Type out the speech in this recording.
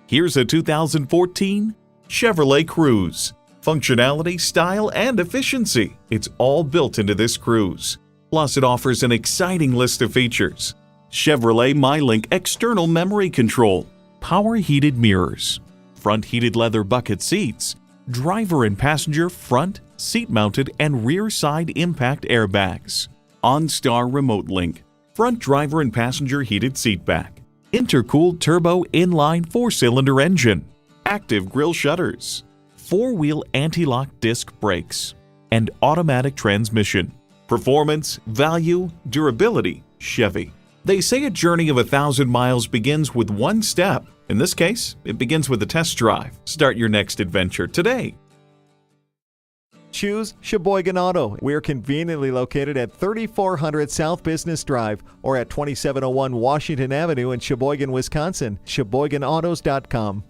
Here's a 2014 Chevrolet Cruze. Functionality, style, and efficiency. It's all built into this Cruze. Plus, it offers an exciting list of features. Chevrolet MyLink external memory control, power heated mirrors, front heated leather bucket seats, driver and passenger front, seat-mounted and rear side impact airbags, OnStar remote link, front driver and passenger heated seat back, intercooled turbo inline 4-cylinder engine, active grille shutters, 4-wheel anti-lock disc brakes, and automatic transmission. Performance, value, durability, Chevy. They say a journey of 1,000 miles begins with one step. In this case, it begins with a test drive. Start your next adventure today. Choose Sheboygan Auto. We're conveniently located at 3400 South Business Drive or at 2701 Washington Avenue in Sheboygan, Wisconsin. SheboyganAutos.com.